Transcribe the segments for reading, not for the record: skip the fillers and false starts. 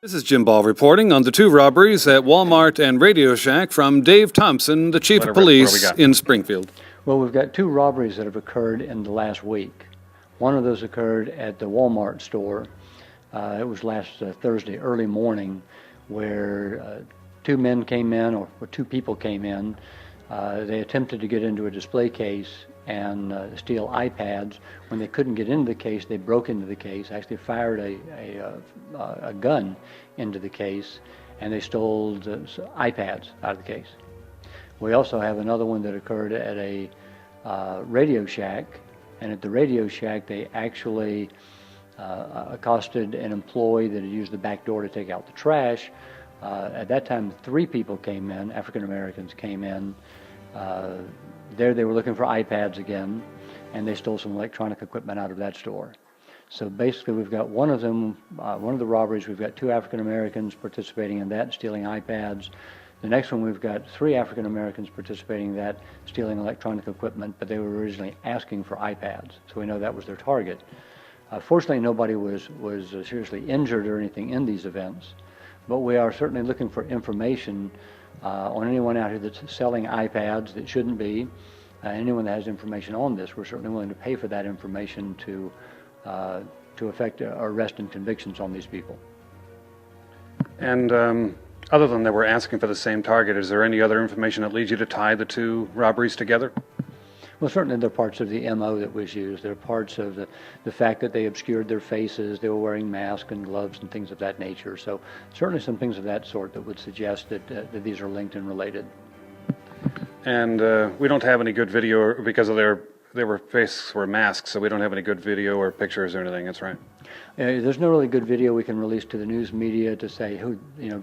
This is Jim Ball reporting on the two robberies at Walmart and Radio Shack from Dave Thompson, the Chief of Police in Springfield. Well, we've got two robberies that have occurred in the last week. One of those occurred at the Walmart store. It was last Thursday early morning, where two men came in, or two people came in. They attempted to get into a display case and steal iPads. When they couldn't get into the case, they broke into the case, actually fired a gun into the case, and they stole the iPads out of the case. We also have another one that occurred at a Radio Shack, and at the Radio Shack they actually accosted an employee that had used the back door to take out the trash. At that time, three people came in, African Americans came in. There they were looking for iPads again, and they stole some electronic equipment out of that store. So basically we've got one of them, one of the robberies, we've got two African Americans participating in that, stealing iPads. The next one we've got three African Americans participating in that, stealing electronic equipment, but they were originally asking for iPads, so we know that was their target. Fortunately, nobody was seriously injured or anything in these events, but we are certainly looking for information on anyone out here that's selling iPads that shouldn't be. Anyone that has information on this, we're certainly willing to pay for that information to effect arrest and convictions on these people. And other than that we're asking for the same target, is there any other information that leads you to tie the two robberies together? Well, certainly there are parts of the MO that was used. There are parts of the fact that they obscured their faces, they were wearing masks and gloves and things of that nature. So certainly some things of that sort that would suggest that these are linked and related. And we don't have any good video because of their faces were masks, so we don't have any good video or pictures or anything. That's right. There's no really good video we can release to the news media to say,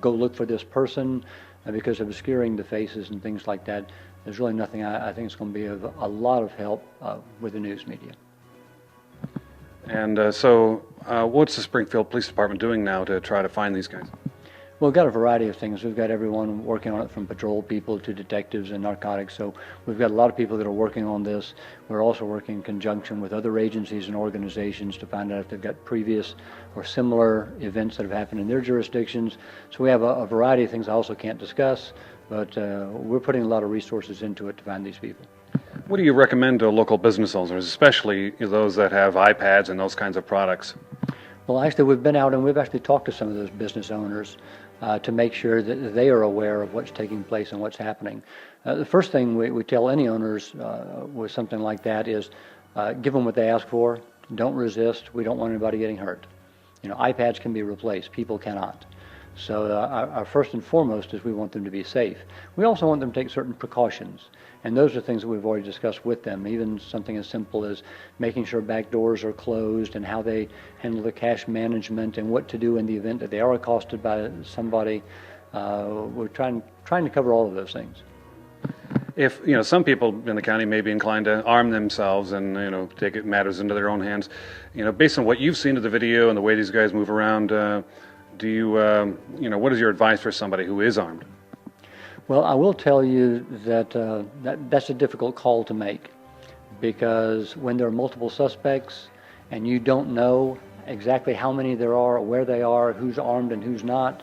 go look for this person, because of obscuring the faces and things like that. There's really nothing I think is going to be of a lot of help with the news media. And so what's the Springfield Police Department doing now to try to find these guys? Well, we've got a variety of things. We've got everyone working on it, from patrol people to detectives and narcotics. So we've got a lot of people that are working on this. We're also working in conjunction with other agencies and organizations to find out if they've got previous or similar events that have happened in their jurisdictions. So we have a variety of things I also can't discuss, but we're putting a lot of resources into it to find these people. What do you recommend to local business owners, especially those that have iPads and those kinds of products? Well, actually, we've been out and we've actually talked to some of those business owners to make sure that they are aware of what's taking place and what's happening. The first thing we tell any owners with something like that is give them what they ask for. Don't resist. We don't want anybody getting hurt. iPads can be replaced. People cannot. So our first and foremost is we want them to be safe. We also want them to take certain precautions, and those are things that we've already discussed with them, even something as simple as making sure back doors are closed and how they handle the cash management and what to do in the event that they are accosted by somebody. We're trying to cover all of those things. If some people in the county may be inclined to arm themselves and take matters into their own hands, based on what you've seen of the video and the way these guys move around, do you what is your advice for somebody who is armed? Well, I will tell you that that's a difficult call to make, because when there are multiple suspects and you don't know exactly how many there are, or where they are, who's armed and who's not,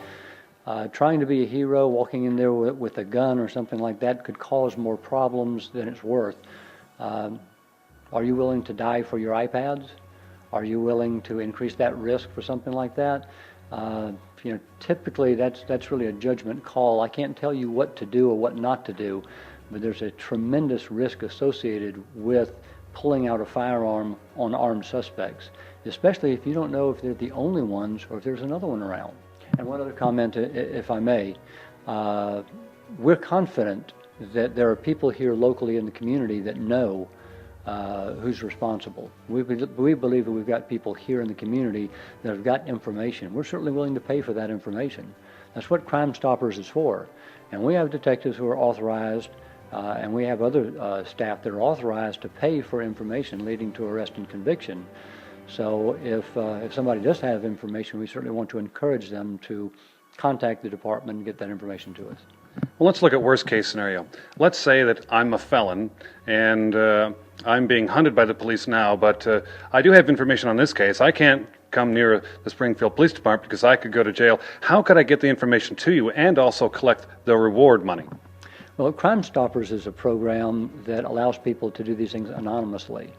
trying to be a hero, walking in there with a gun or something like that could cause more problems than it's worth. Are you willing to die for your iPads? Are you willing to increase that risk for something like that? Typically that's really a judgment call. I can't tell you what to do or what not to do, but there's a tremendous risk associated with pulling out a firearm on armed suspects, especially if you don't know if they're the only ones or if there's another one around. And one other comment, if I may, we're confident that there are people here locally in the community that know who's responsible. We believe that we've got people here in the community that have got information. We're certainly willing to pay for that information. That's what Crime Stoppers is for. And we have detectives who are authorized, and we have other staff that are authorized to pay for information leading to arrest and conviction. So if somebody does have information, we certainly want to encourage them to contact the department and get that information to us. Well, let's look at worst case scenario. Let's say that I'm a felon and I'm being hunted by the police now, but I do have information on this case. I can't come near the Springfield Police Department because I could go to jail. How could I get the information to you and also collect the reward money? Well, Crime Stoppers is a program that allows people to do these things anonymously.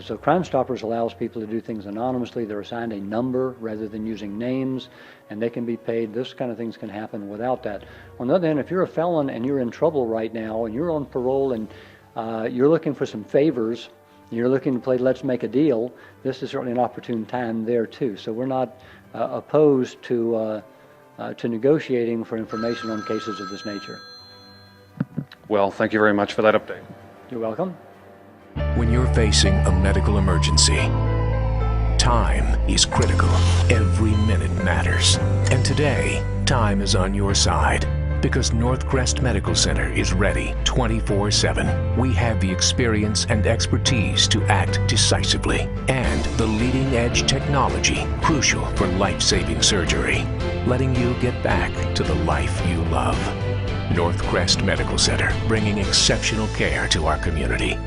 So Crime Stoppers allows people to do things anonymously. They're assigned a number rather than using names, and they can be paid. This kind of things can happen without that. On the other hand, if you're a felon and you're in trouble right now and you're on parole and you're looking for some favors, you're looking to play let's make a deal, this is certainly an opportune time there too. So we're not opposed to negotiating for information on cases of this nature. Well, thank you very much for that update. You're welcome. When you're facing a medical emergency, time is critical. Every minute matters. And today, time is on your side because Northcrest Medical Center is ready 24/7. We have the experience and expertise to act decisively and the leading-edge technology crucial for life-saving surgery, letting you get back to the life you love. Northcrest Medical Center, bringing exceptional care to our community.